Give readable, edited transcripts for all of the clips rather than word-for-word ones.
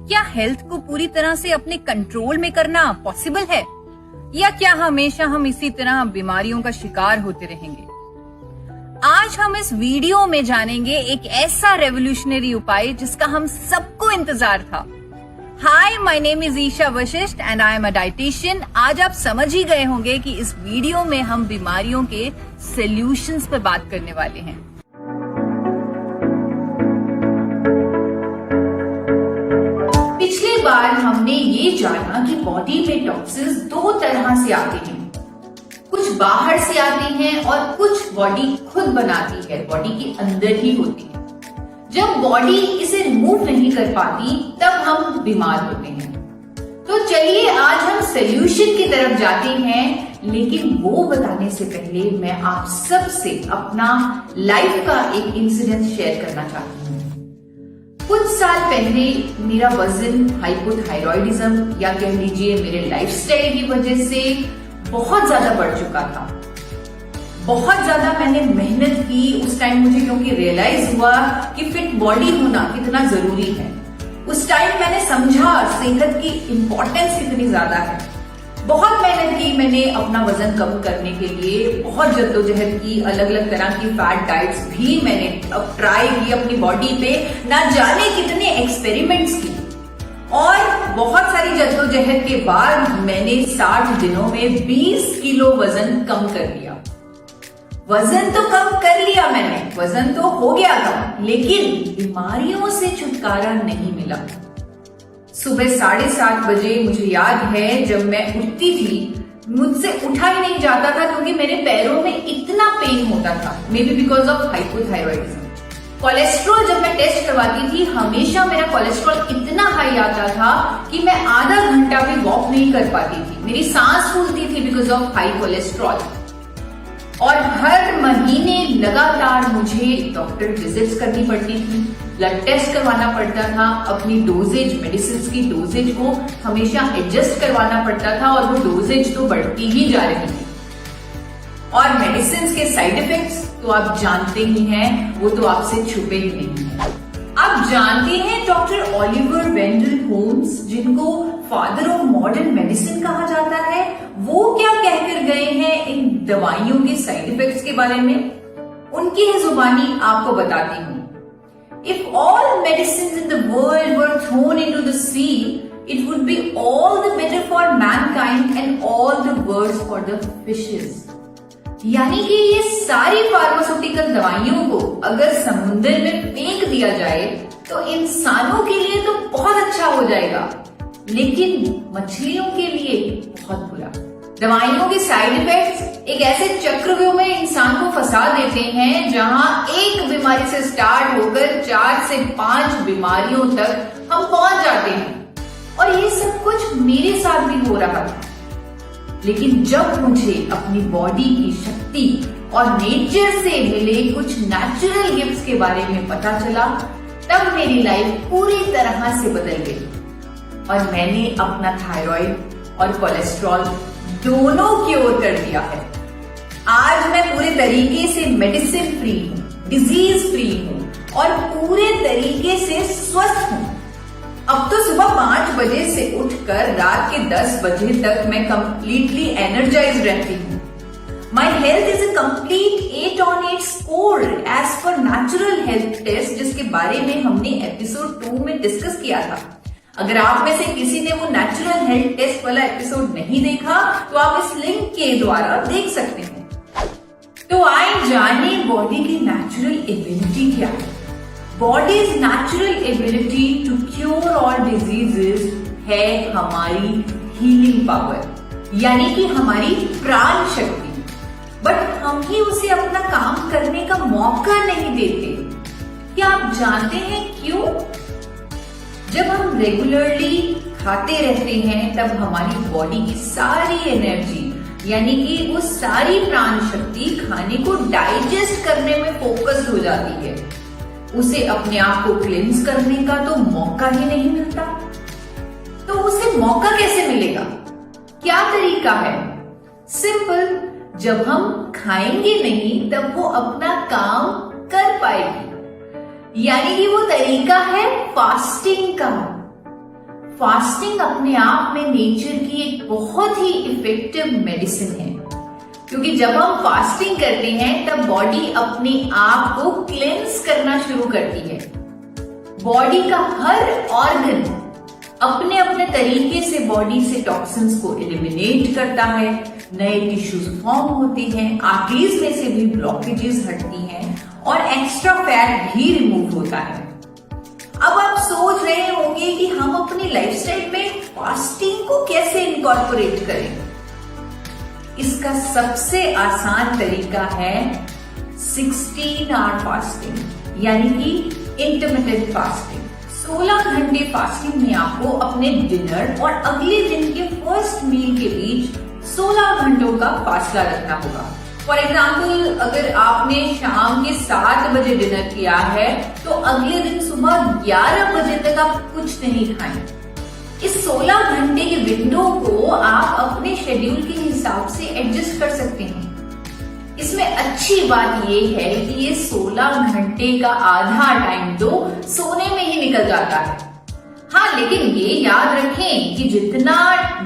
क्या हेल्थ को पूरी तरह से अपने कंट्रोल में करना पॉसिबल है, या क्या हमेशा हम इसी तरह बीमारियों का शिकार होते रहेंगे? आज हम इस वीडियो में जानेंगे एक ऐसा रेवोल्यूशनरी उपाय जिसका हम सबको इंतजार था। Hi, my name is Isha Vashishth and I am a dietitian. आज आप समझ ही गए होंगे कि इस वीडियो में हम बीमारियों के सॉल्यूशंस पर बात करने वाले हैं। पिछली बार हमने ये जाना कि बॉडी में टॉक्सिन्स दो तरह से आते हैं, कुछ बाहर से आते हैं और कुछ बॉडी खुद बनाती है, बॉडी के अंदर ही होती है। जब बॉडी इसे रिमूव नहीं कर पाती तब हम बीमार होते हैं। तो चलिए आज हम सॉल्यूशन की तरफ जाते हैं, लेकिन वो बताने से पहले मैं आप सबसे अपना लाइफ का एक इंसिडेंट शेयर करना चाहती हूँ। कुछ साल पहले मेरा वजन हाइपोथायरॉयडिज्म या कह लीजिए मेरे लाइफस्टाइल की वजह से बहुत ज्यादा बढ़ चुका था। बहुत ज्यादा मैंने मेहनत की उस टाइम, मुझे क्योंकि रियलाइज हुआ कि फिट बॉडी होना कितना जरूरी है। उस टाइम मैंने समझा सेहत की इंपॉर्टेंस कितनी ज्यादा है। बहुत मेहनत की मैंने अपना वजन कम करने के लिए, बहुत जद्दोजहद की, अलग अलग तरह की फैट डाइट्स भी मैंने अब ट्राई की अपनी बॉडी पे, ना जाने कितने एक्सपेरिमेंट्स की। और बहुत सारी जद्दोजहद के बाद मैंने 60 दिनों में 20 किलो वजन कम कर लिया। वजन तो कम कर लिया मैंने, वजन तो हो गया कम, लेकिन बीमारियों से छुटकारा नहीं मिला। सुबह 7:30 बजे मुझे याद है जब मैं उठती थी, मुझसे उठा ही नहीं जाता था क्योंकि मेरे पैरों में इतना पेन होता था, may be because of hypothyroidism. Cholesterol जब मैं टेस्ट करवाती थी, हमेशा मेरा कोलेस्ट्रॉल इतना हाई आता था कि मैं आधा घंटा भी वॉक नहीं कर पाती थी। मेरी सांस फूलती थी बिकॉज ऑफ हाई कोलेस्ट्रॉल। और हर महीने लगातार मुझे डॉक्टर विजिट्स करनी पड़ती थी, ब्लड टेस्ट करवाना पड़ता था, अपनी डोजेज, मेडिसिन की डोजेज को हमेशा एडजस्ट करवाना पड़ता था और वो डोजेज तो बढ़ती ही जा रही थी। और मेडिसिन के साइड इफेक्ट्स तो आप जानते ही हैं, वो तो आपसे छुपे ही नहीं है। आप जानते हैं डॉक्टर ओलिवर वेंडल होम्स, जिनको फादर ऑफ मॉडर्न मेडिसिन कहा जाता है, वो क्या कहकर गए हैं इन दवाइयों के साइड इफेक्ट्स के बारे में? उनकी ही जुबानी आपको बताती हूँ। If all medicines in the world were thrown into the sea, it would be all the better for mankind and all the worse for the fishes. यानी कि ये सारी फार्मास्यूटिकल दवाइयों को अगर समुद्र में फेंक दिया जाए तो इंसानों के लिए तो बहुत अच्छा हो जाएगा, लेकिन मछलियों के लिए बहुत बुरा। दवाइयों के साइड इफेक्ट्स एक ऐसे चक्रव्यूह में इंसान को फंसा देते हैं जहां एक बीमारी से स्टार्ट होकर 4 से 5 बीमारियों तक हम पहुंच जाते हैं। और ये सब कुछ मेरे साथ भी हो रहा था। लेकिन जब मुझे अपनी बॉडी की शक्ति और नेचर से मिले कुछ नेचुरल गिफ्ट्स के बारे में पता चला, तब मेरी लाइफ पूरी तरह से बदल गई और मैंने अपना थायराइड और कोलेस्ट्रॉल दोनों की ओर कर दिया है। आज मैं पूरे तरीके से मेडिसिन फ्री हूँ, डिजीज फ्री हूँ और पूरे तरीके से स्वस्थ हूँ। अब तो सुबह 5 बजे से उठकर रात के 10 बजे तक मैं कंप्लीटली एनर्जाइज रहती हूँ। My health is a complete 8 on 8 score as per natural health test, जिसके बारे में हमने एपिसोड 2 में डिस्कस किया था। अगर आप में से किसी ने वो नेचुरल हेल्थ टेस्ट वाला एपिसोड नहीं देखा तो आप इस लिंक के द्वारा देख सकते हैं। तो आइए जाने बॉडी की नेचुरल एबिलिटी क्या है। Body's natural ability to cure all diseases है हमारी हीलिंग पावर, यानी कि हमारी प्राण शक्ति। बट हम ही उसे अपना काम करने का मौका नहीं देते। क्या आप जानते हैं क्यों? जब हम रेगुलरली खाते रहते हैं तब हमारी बॉडी की सारी एनर्जी, यानी कि वो सारी प्राण शक्ति खाने को डाइजेस्ट करने में फोकस हो जाती है। उसे अपने आप को क्लींस करने का तो मौका ही नहीं मिलता। तो उसे मौका कैसे मिलेगा? क्या तरीका है? सिंपल, जब हम खाएंगे नहीं तब वो अपना काम कर पाएगी। यानी कि वो तरीका है फास्टिंग का। फास्टिंग अपने आप में नेचर की एक बहुत ही इफेक्टिव मेडिसिन है, क्योंकि जब हम फास्टिंग करते हैं तब बॉडी अपने आप को क्लेंस करना शुरू करती है। बॉडी का हर ऑर्गन अपने अपने तरीके से बॉडी से टॉक्सिन्स को एलिमिनेट करता है, नए टिश्यूज फॉर्म होते हैं, आर्टरीज में से भी ब्लॉकेजेस हटती हैं और एक्स्ट्रा फैट भी रिमूव होता है। अब आप सोच रहे होंगे कि हम अपनी लाइफस्टाइल में फास्टिंग को कैसे इनकॉर्पोरेट करें। इसका सबसे आसान तरीका है 16 आवर फास्टिंग, यानी कि इंटरमिटेंट फास्टिंग। 16 घंटे फास्टिंग में आपको अपने डिनर और अगले दिन के फर्स्ट मील के बीच 16 घंटों का फासला रखना होगा। फॉर एग्जाम्पल, अगर आपने शाम के 7 बजे डिनर किया है तो अगले दिन सुबह 11 बजे तक आप कुछ नहीं खाएं। इस 16 घंटे के विंडो को आप अपने शेड्यूल के हिसाब से एडजस्ट कर सकते हैं। इसमें अच्छी बात यह है कि ये 16 घंटे का आधा टाइम तो सोने में ही निकल जाता है। हाँ, लेकिन ये याद रखें कि जितना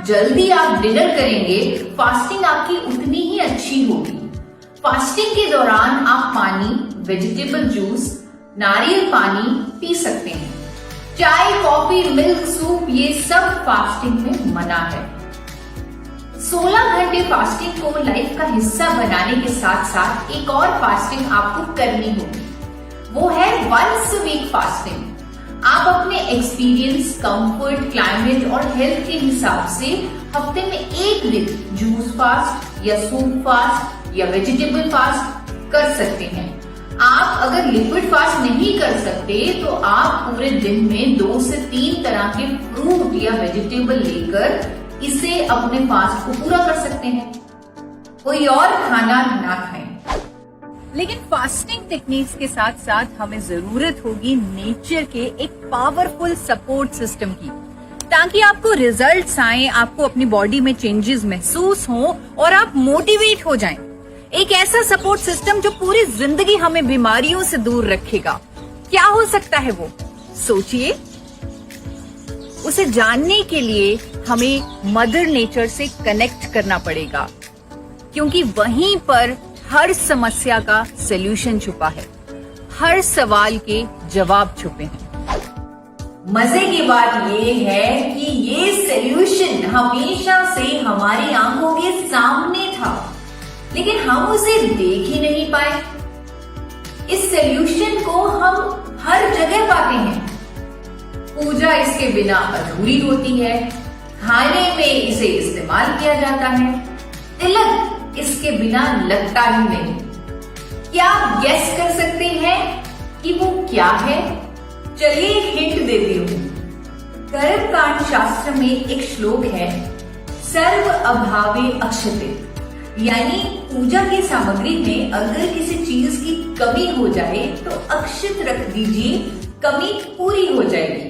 जल्दी आप डिनर करेंगे, फास्टिंग आपकी उतनी ही अच्छी होगी। फास्टिंग के दौरान आप पानी, वेजिटेबल जूस, नारियल पानी पी सकते हैं। चाय, कॉफी, मिल्क, सूप ये सब फास्टिंग में मना है। 16 घंटे फास्टिंग को लाइफ का हिस्सा बनाने के साथ साथ एक और फास्टिंग आपको करनी होगी, वो है वंस अ वीक फास्टिंग। आप अपने एक्सपीरियंस, कंफर्ट, क्लाइमेट और हेल्थ के हिसाब से हफ्ते में एक दिन जूस फास्ट या सूप फास्ट या वेजिटेबल फास्ट कर सकते हैं। आप अगर लिक्विड फास्ट नहीं कर सकते तो आप पूरे दिन में 2 से 3 तरह के फ्रूट या वेजिटेबल लेकर इसे अपने फास्ट को पूरा कर सकते हैं। कोई और खाना ना खाएं। लेकिन फास्टिंग टेक्निक्स के साथ साथ हमें जरूरत होगी नेचर के एक पावरफुल सपोर्ट सिस्टम की, ताकि आपको रिजल्ट्स आए, आपको अपनी बॉडी में चेंजेस महसूस हो और आप मोटिवेट हो जाएं। एक ऐसा सपोर्ट सिस्टम जो पूरी जिंदगी हमें बीमारियों से दूर रखेगा। क्या हो सकता है वो? सोचिए। उसे जानने के लिए हमें मदर नेचर से कनेक्ट करना पड़ेगा, क्योंकि वहीं पर हर समस्या का सलूशन छुपा है, हर सवाल के जवाब छुपे हैं। मजे की बात ये है कि ये सलूशन हमेशा से हमारी आंखों के सामने था, लेकिन हम उसे देख ही नहीं पाए। इस सलूशन को हम हर जगह पाते हैं। पूजा इसके बिना अधूरी होती है, खाने में इसे इस्तेमाल किया जाता है, तिलक इसके बिना लगता ही नहीं। क्या आप गेस कर सकते हैं कि वो क्या है? चलिए एक हिंट देती हूँ। कर्मकांड शास्त्र में एक श्लोक है, सर्व अभावे अक्षते, यानी पूजा की सामग्री में अगर किसी चीज की कमी हो जाए तो अक्षत रख दीजिए, कमी पूरी हो जाएगी।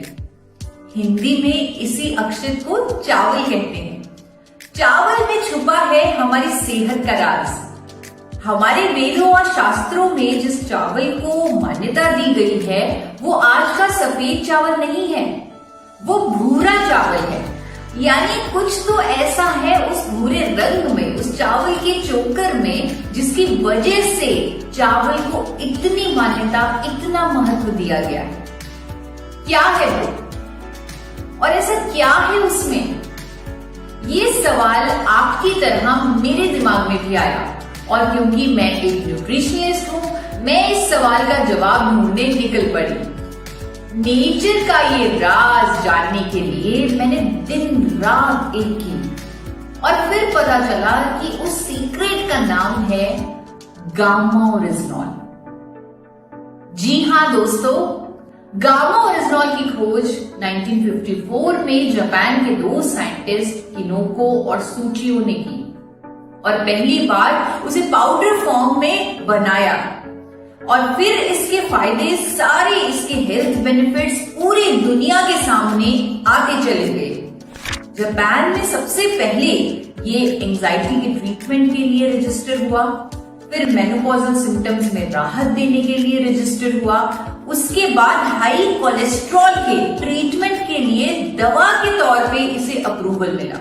हिंदी में इसी अक्षत को चावल कहते हैं। चावल में छुपा है हमारी सेहत का राज। हमारे वेदों और शास्त्रों में जिस चावल को मान्यता दी गई है वो आज का सफेद चावल नहीं है, वो भूरा चावल है। यानी कुछ तो ऐसा है उस भूरे रंग में, उस चावल के चोकर में, जिसकी वजह से चावल को इतनी मान्यता, इतना महत्व दिया गया है। क्या है वो और ऐसा क्या है उसमें? ये सवाल आपकी तरह मेरे दिमाग में भी आया, और क्योंकि मैं एक न्यूट्रिशनिस्ट हूँ, मैं इस सवाल का जवाब ढूंढने निकल पड़ी। नेचर का ये राज जानने के लिए मैंने दिन रात एक की और फिर पता चला कि उस सीक्रेट का नाम है गामा ओरिजिनॉल। जी हाँ दोस्तों, गामा ओरिजिनॉल की खोज 1954 में जापान के 2 साइंटिस्ट किनोको और सुचियो ने की और पहली बार उसे पाउडर फॉर्म में बनाया, और फिर इसके फायदे, सारे इसके हेल्थ बेनिफिट्स पूरी दुनिया के सामने आते चले गए। जापान में सबसे पहले ये एंजाइटी के ट्रीटमेंट के लिए रजिस्टर हुआ, फिर मेनोपॉजल सिम्टम्स में राहत देने के लिए रजिस्टर हुआ। उसके बाद हाई कोलेस्ट्रॉल के ट्रीटमेंट के लिए दवा के तौर पे इसे अप्रूवल मिला।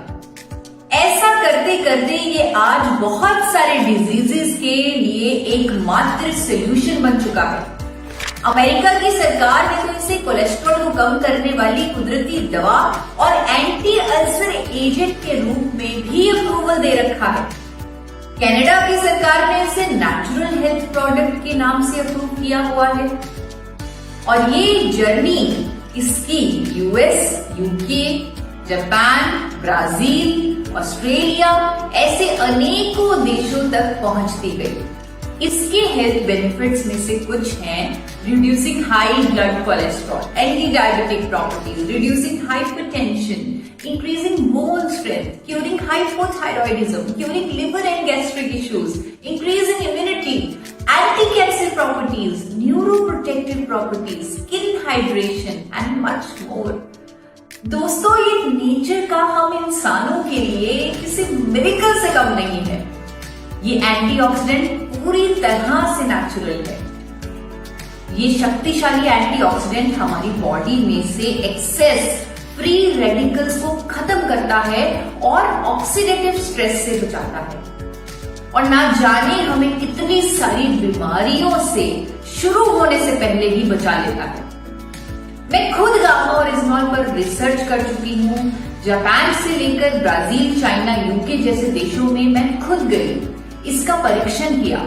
ऐसा करते करते ये आज बहुत सारे डिजीजेस के लिए एकमात्र सोल्यूशन बन चुका है। अमेरिका की सरकार ने तो इसे कोलेस्ट्रॉल को कम करने वाली कुदरती दवा और एंटी अल्सर एजेंट के रूप में भी अप्रूवल दे रखा है। कनाडा की सरकार ने इसे नेचुरल हेल्थ प्रोडक्ट के नाम से अप्रूव किया हुआ है। और ये जर्नी इसकी US, UK, Japan, Brazil, Australia ऐसे अनेकों देशों तक पहुंचती गई। इसके हेल्थ बेनिफिट्स में से कुछ हैं reducing high blood cholesterol, anti diabetic properties, reducing hypertension, increasing bone strength, curing hypothyroidism, curing liver and gastric issues, increasing immunity, anti cancer properties, neuroprotective properties, skin hydration and much more. दोस्तों, ये nature का हम इंसानों के लिए किसी miracle से कम नहीं है। ये एंटीऑक्सीडेंट पूरी तरह से नेचुरल है। ये शक्तिशाली एंटीऑक्सीडेंट हमारी बॉडी में से एक्सेस फ्री रेडिकल्स को खत्म करता है और ऑक्सीडेटिव स्ट्रेस से बचाता है और ना जाने हमें कितनी सारी बीमारियों से शुरू होने से पहले ही बचा लेता है। मैं खुद गामा ओरिजिनॉल पर रिसर्च कर चुकी हूँ। जापान से लेकर ब्राजील, चाइना, यूके जैसे देशों में मैं खुद गई, इसका परीक्षण किया।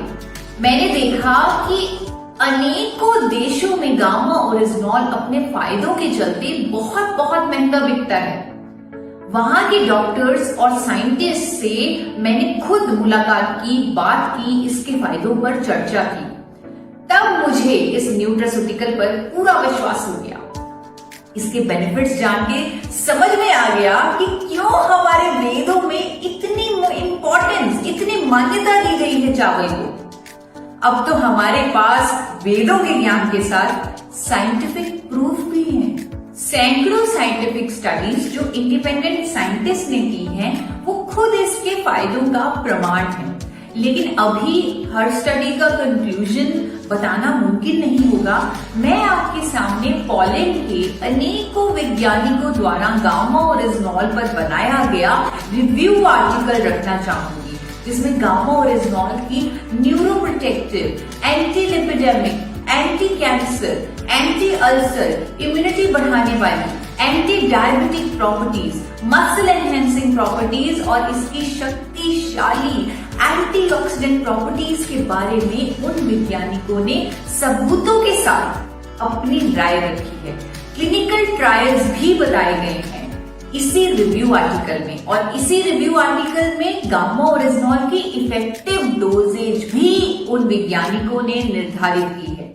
मैंने देखा कि अनेकों देशों में गामा ओरिजिनॉल अपने फायदों के चलते बहुत बहुत महंगा बिकता है। वहां के डॉक्टर्स और साइंटिस्ट से मैंने खुद मुलाकात की, बात की, इसके फायदों पर चर्चा की। तब मुझे इस न्यूट्रास्यूटिकल पर पूरा विश्वास हो गया। इसके बेनिफिट्स जान के समझ में आ गया कि क्यों हमारे वेदों में इतनी इंपॉर्टेंस, इतनी मान्यता दी गई है चावल को। अब तो हमारे पास वेदों के ज्ञान के साथ साइंटिफिक प्रूफ भी है। सैकड़ों साइंटिफिक स्टडीज जो इंडिपेंडेंट साइंटिस्ट ने की हैं, वो खुद इसके फायदों का प्रमाण है। लेकिन अभी हर स्टडी का कंक्लूजन बताना मुमकिन नहीं होगा। मैं आपके सामने पोलैंड के अनेकों वैज्ञानिकों द्वारा गामा ओरिजिनॉल पर बनाया गया रिव्यू आर्टिकल रखना चाहूंगी, जिसमें गामा ओरिजिनॉल की neuroprotective, anti lipidaemic, anti cancer, anti ulcer, immunity बढ़ाने वाली, anti diabetic properties, muscle enhancing properties और इसकी शक्तिशाली एंटीऑक्सीडेंट प्रॉपर्टीज के बारे में उन वैज्ञानिकों ने सबूतों के साथ अपनी राय रखी है। क्लिनिकल ट्रायल्स भी बताए गए हैं इसी रिव्यू आर्टिकल में, और इसी रिव्यू आर्टिकल में गामा ओरिजिनॉल की इफेक्टिव डोजेज भी उन वैज्ञानिकों ने निर्धारित की है।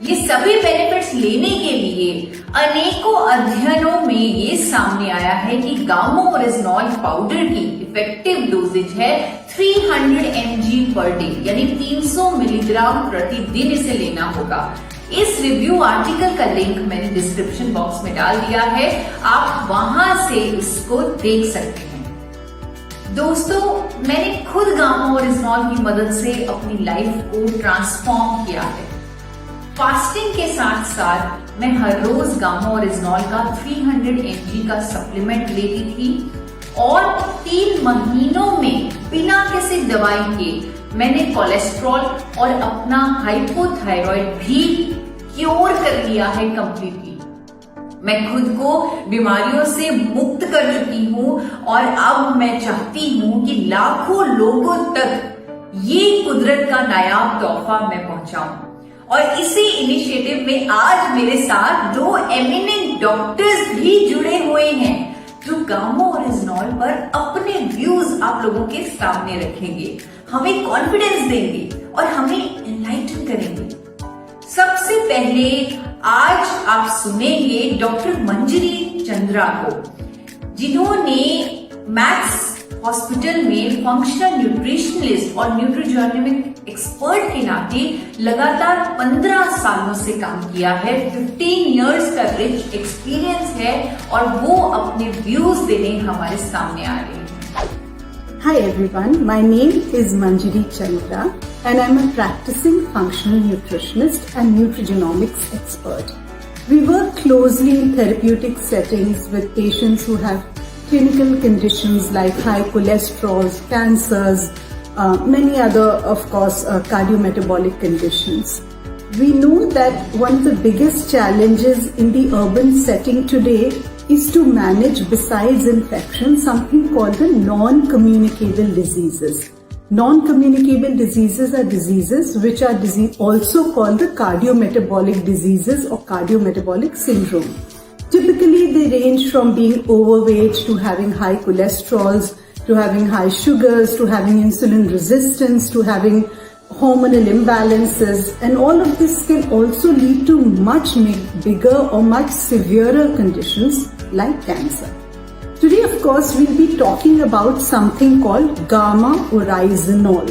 ये सभी बेनिफिट्स लेने के लिए अनेकों अध्ययनों में ये सामने आया है कि गामा ओरिजिनॉल पाउडर की इफेक्टिव डोजेज है 300 mg पर डे, यानी 300 मिलीग्राम प्रतिदिन इसे लेना होगा। इस रिव्यू आर्टिकल का लिंक मैंने डिस्क्रिप्शन बॉक्स में डाल दिया है, आप वहां से इसको देख सकते हैं। दोस्तों, मैंने खुद गामा ओरिजिनॉल की मदद से अपनी लाइफ को ट्रांसफॉर्म किया है। फास्टिंग के साथ साथ मैं हर रोज गामा ओरिजिनॉल का 300 mg का सप्लीमेंट लेती थी और 3 महीनों में बिना किसी दवाई के मैंने कोलेस्ट्रॉल और अपना हाइपोथायरॉइड भी क्योर कर लिया है कंप्लीटली। मैं खुद को बीमारियों से मुक्त कर चुकी हूँ और अब मैं चाहती हूँ कि लाखों लोगों तक ये कुदरत का नायाब तोहफा मैं पहुंचाऊं। और इसी इनिशिएटिव में आज मेरे साथ 2 एमिनेंट डॉक्टर्स भी जुड़े हुए हैं जो गामा ओरिजिनॉल पर अपने व्यूज आप लोगों के सामने रखेंगे, हमें कॉन्फिडेंस देंगे और हमें एनलाइटन करेंगे। सबसे पहले आज आप सुनेंगे डॉक्टर मंजरी चंद्रा को, जिन्होंने मैक्स हॉस्पिटल में फंक्शनल न्यूट्रिशनलिस्ट और न्यूट्रोजेनिक एक्सपर्ट के नाते लगातार 15 सालों से काम किया है। 15 इयर्स का रिच एक्सपीरियंस है और वो अपने व्यूज देने हमारे सामने आ रहे हैं। Hi everyone, my name is Manjari Chandra and I'm a practicing functional nutritionist and nutrigenomics expert. We work closely in therapeutic settings with patients who have clinical conditions like high cholesterol, cancers, many other, of course, cardiometabolic conditions. We know that one of the biggest challenges in the urban setting today is to manage, besides infection, something called the non-communicable diseases. Non-communicable diseases are diseases which are also called the cardiometabolic diseases or cardiometabolic syndrome. Typically, they range from being overweight to having high cholesterols, to having high sugars, to having insulin resistance, to having hormonal imbalances, and all of this can also lead to much bigger or much severer conditions like cancer. Today, of course, we'll be talking about something called gamma-oryzanol.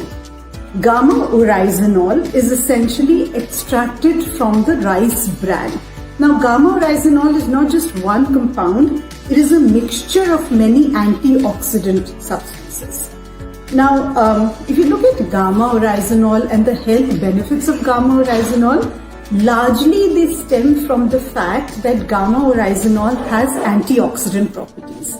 Gamma-oryzanol is essentially extracted from the rice bran. Now, gamma-oryzanol is not just one compound, it is a mixture of many antioxidant substances. Now, if you look at gamma-oryzanol and the health benefits of gamma-oryzanol, largely they stem from the fact that gamma-oryzanol has antioxidant properties.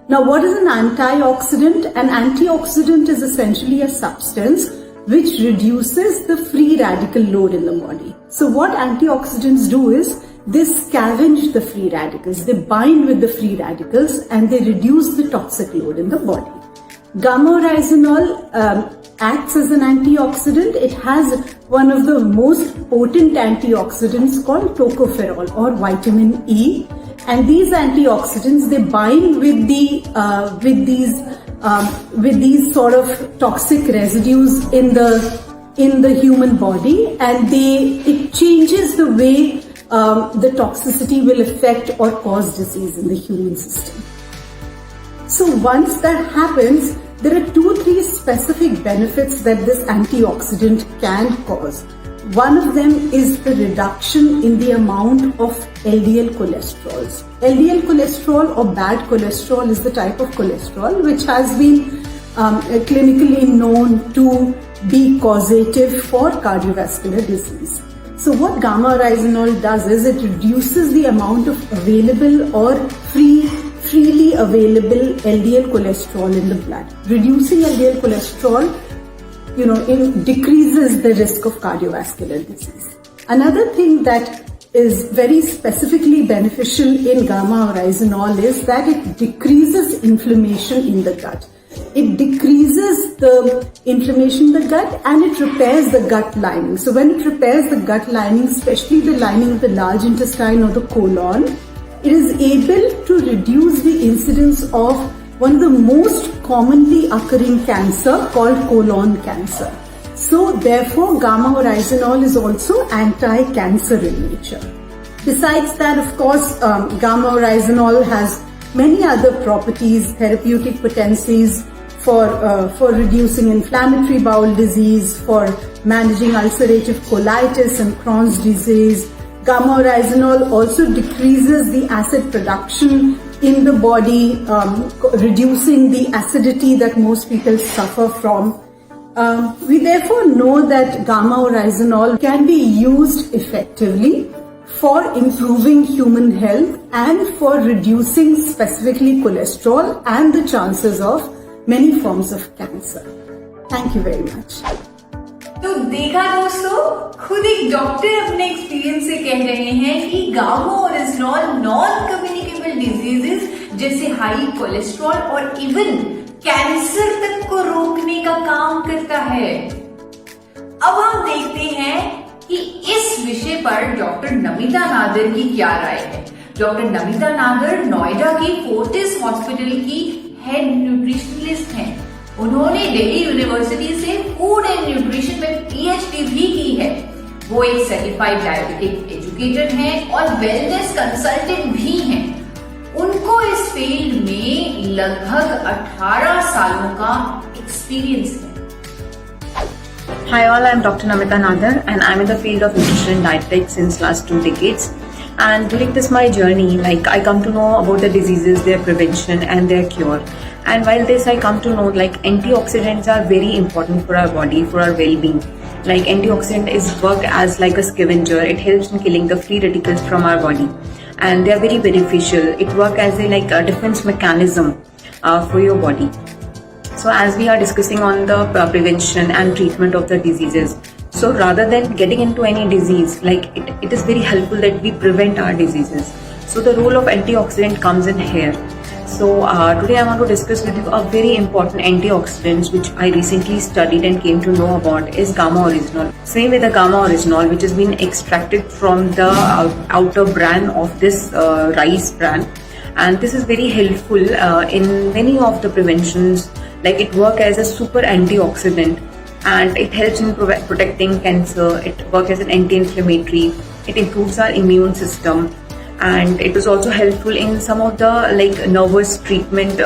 Now, what is an antioxidant? An antioxidant is essentially a substance which reduces the free radical load in the body. So what antioxidants do is they scavenge the free radicals, they bind with the free radicals and they reduce the toxic load in the body. Gamma-oryzanol acts as an antioxidant. It has one of the most potent antioxidants called tocopherol or vitamin E, and these antioxidants, they bind with these sort of toxic residues in the human body, and it changes the way the toxicity will affect or cause disease in the human system. So once that happens, there are 2-3 specific benefits that this antioxidant can cause. One of them is the reduction in the amount of LDL cholesterols. LDL cholesterol or bad cholesterol is the type of cholesterol which has been clinically known to be causative for cardiovascular disease. So what gamma-oryzanol does is it reduces the amount of available or freely available LDL cholesterol in the blood. Reducing LDL cholesterol, it decreases the risk of cardiovascular disease. Another thing that is very specifically beneficial in gamma-oryzanol is that it decreases inflammation in the gut. It decreases the inflammation in the gut and it repairs the gut lining. So when it repairs the gut lining, especially the lining of the large intestine or the colon, it is able to reduce the incidence of one of the most commonly occurring cancer called colon cancer. So therefore, gamma-oryzanol is also anti-cancer in nature. Besides that, of course, gamma-oryzanol has many other properties, therapeutic potencies for reducing inflammatory bowel disease, for managing ulcerative colitis and Crohn's disease. Gamma-oryzanol also decreases the acid production in the body, reducing the acidity that most people suffer from. We therefore know that gamma-oryzanol can be used effectively for improving human health and for reducing specifically cholesterol and the chances of many forms of cancer. Thank you very much. तो देखा दोस्तों, खुद एक doctor अपने experience से कह रहे हैं कि गामा-ओरिजिनॉल नॉन कम्युनिकेबल डिजीजेस जैसे हाई कोलेस्ट्रॉल और इवन कैंसर तक को रोकने का काम करता है। अब हम देखते हैं कि इस विषय पर डॉक्टर नमिता नादर की क्या राय है। डॉक्टर नमिता नादर नोएडा की फोर्टिस हॉस्पिटल की हेड न्यूट्रिशनिस्ट हैं। उन्होंने दिल्ली यूनिवर्सिटी से फूड एंड न्यूट्रिशन में पीएचडी भी की है। वो एक सर्टिफाइड डायबिटिक एजुकेटर हैं और वेलनेस कंसल्टेंट भी हैं। उनको इस फील्ड में लगभग 18 सालों का एक्सपीरियंस है। Hi all, I'm Dr. Namita Nadar and I'm in the field of nutrition and dietetics since last 2 decades. And during this my journey, I come to know about the diseases, their prevention and their cure. And while this I come to know antioxidants are very important for our body, for our well-being. Like antioxidant is work as like a scavenger. It helps in killing the free radicals from our body, and they are very beneficial. It work as a like a defense mechanism for your body. So as we are discussing on the prevention and treatment of the diseases, so rather than getting into any disease, like it is very helpful that we prevent our diseases. So the role of antioxidant comes in here. So today I want to discuss with you a very important antioxidants which I recently studied and came to know about is gamma oryzanol. Same with the gamma oryzanol, which has been extracted from the outer bran of this rice bran, and this is very helpful in many of the preventions. Like it works as a super antioxidant, and it helps in protecting cancer. It works as an anti-inflammatory. It improves our immune system, and it is also helpful in some of the like nervous treatment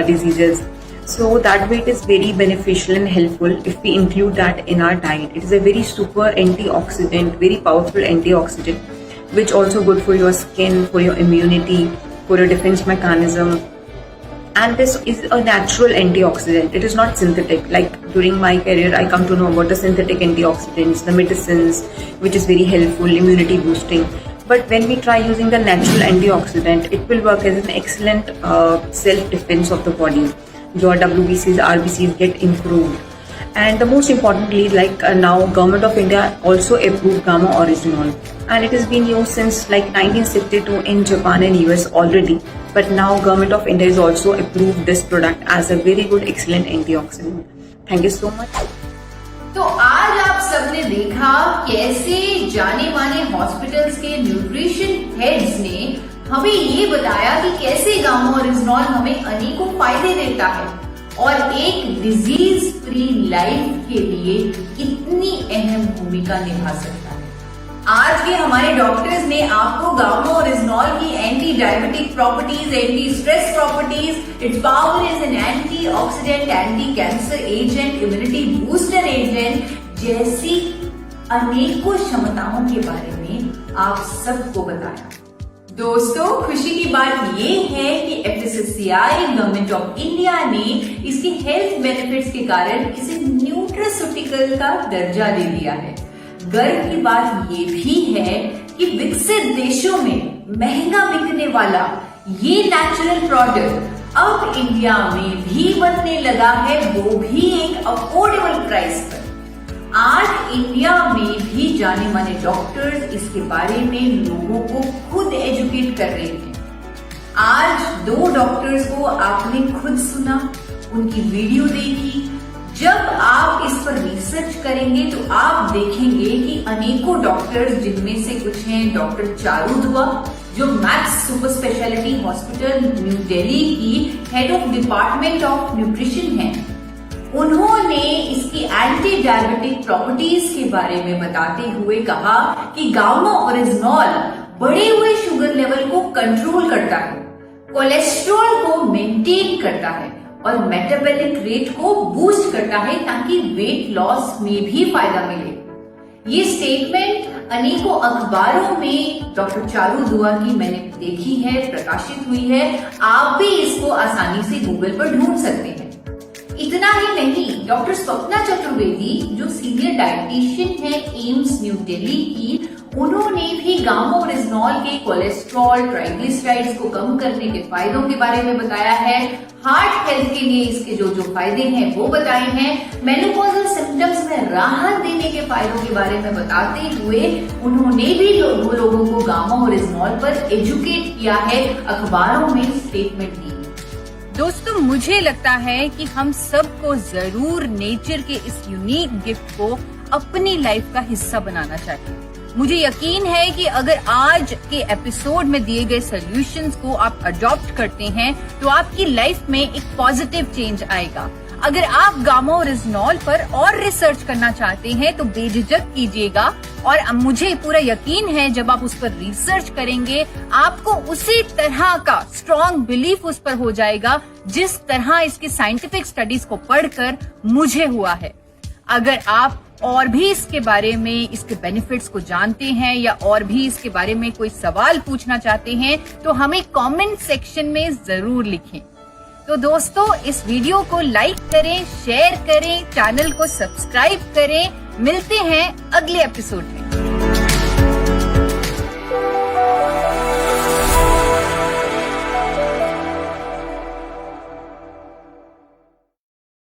diseases. So that way it is very beneficial and helpful if we include that in our diet. It is a very super antioxidant, very powerful antioxidant, which also good for your skin, for your immunity, for your defense mechanism. And this is a natural antioxidant. It is not synthetic. Like during my career, I come to know about the synthetic antioxidants, the medicines, which is very helpful, immunity boosting. But when we try using the natural antioxidant, it will work as an excellent self-defense of the body. Your WBCs, RBCs get improved. And the most importantly, like now Government of India also approved gamma oryzanol. And it has been used since like 1962 in Japan and US already. But now Government of India has also approved this product as a very good, excellent antioxidant. Thank you so much. तो आज आप सबने देखा कैसे जाने माने hospitals के nutrition heads ने हमें ये बताया कि कैसे गामा ओरिजिनॉल हमें अनेकों फायदे देता है और एक डिजीज फ्री लाइफ के लिए इतनी अहम भूमिका निभा सकता है। आज के हमारे डॉक्टर्स ने आपको गामा ओरिजिनॉल की anti diabetic properties, anti stress properties, its power as an anti oxidant, anti cancer agent, immunity booster agent जैसी अनेकों क्षमताओं के बारे में आप सबको बताया। दोस्तों, खुशी की बात ये है कि एफएसएससीआई गवर्नमेंट ऑफ इंडिया ने इसके हेल्थ बेनिफिट्स के कारण इसे न्यूट्रास्यूटिकल का दर्जा दे दिया है। गर्व की बात ये भी है कि विकसित देशों में महंगा बिकने वाला ये नेचुरल प्रोडक्ट अब इंडिया में भी बनने लगा है, वो भी एक अफोर्डेबल प्राइस पर। आज इंडिया में भी जाने माने डॉक्टर्स इसके बारे में लोगों को खुद एजुकेट कर रहे हैं। आज 2 डॉक्टर्स को आपने खुद सुना, उनकी वीडियो देखी। जब आप इस पर रिसर्च करेंगे तो आप देखेंगे कि अनेकों डॉक्टर्स, जिनमें से कुछ हैं डॉक्टर चारू दुआ, जो Max super speciality hospital New Delhi की head of department of nutrition हैं, उन्होंने इसकी एंटी डायबिटिक प्रॉपर्टीज के बारे में बताते हुए कहा कि गामा ओरिजिनॉल बढ़े हुए शुगर लेवल को कंट्रोल करता है, कोलेस्ट्रॉल को मेंटेन करता है और मेटाबॉलिक रेट को बूस्ट करता है ताकि वेट लॉस में भी फायदा मिले। ये स्टेटमेंट अनेकों अखबारों में डॉक्टर चारू दुआ की मैंने देखी है, प्रकाशित हुई है। आप भी इसको आसानी से गूगल पर ढूंढ सकते हैं। इतना ही नहीं, डॉक्टर स्वप्ना चतुर्वेदी जो सीनियर डाइटिशियन है एम्स न्यू दिल्ली की, उन्होंने भी गामा ओरिजिनॉल के कोलेस्ट्रॉल, ट्राइग्लिसराइड्स को कम करने के फायदों के बारे में बताया है। हार्ट हेल्थ के लिए इसके जो फायदे हैं वो बताए हैं। मेनोपॉजल सिम्टम्स में राहत देने के फायदों के बारे में बताते हुए उन्होंने भी लोगों को गामा ओरिजिनॉल पर एजुकेट किया है, अखबारों में स्टेटमेंट दी। दोस्तों, मुझे लगता है कि हम सबको जरूर नेचर के इस यूनिक गिफ्ट को अपनी लाइफ का हिस्सा बनाना चाहिए। मुझे यकीन है कि अगर आज के एपिसोड में दिए गए सॉल्यूशंस को आप अडॉप्ट करते हैं तो आपकी लाइफ में एक पॉजिटिव चेंज आएगा। अगर आप गामा ओरिजिनॉल पर और रिसर्च करना चाहते हैं तो बेझिझक कीजिएगा, और मुझे पूरा यकीन है जब आप उस पर रिसर्च करेंगे आपको उसी तरह का स्ट्रॉन्ग बिलीफ उस पर हो जाएगा जिस तरह इसकी साइंटिफिक स्टडीज को पढ़कर मुझे हुआ है। अगर आप और भी इसके बारे में, इसके बेनिफिट्स को जानते हैं या और भी इसके बारे में कोई सवाल पूछना चाहते हैं तो हमें कमेंट सेक्शन में जरूर लिखें। तो दोस्तों, इस वीडियो को लाइक करें, शेयर करें, चैनल को सब्सक्राइब करें मिलते हैं अगले एपिसोड में।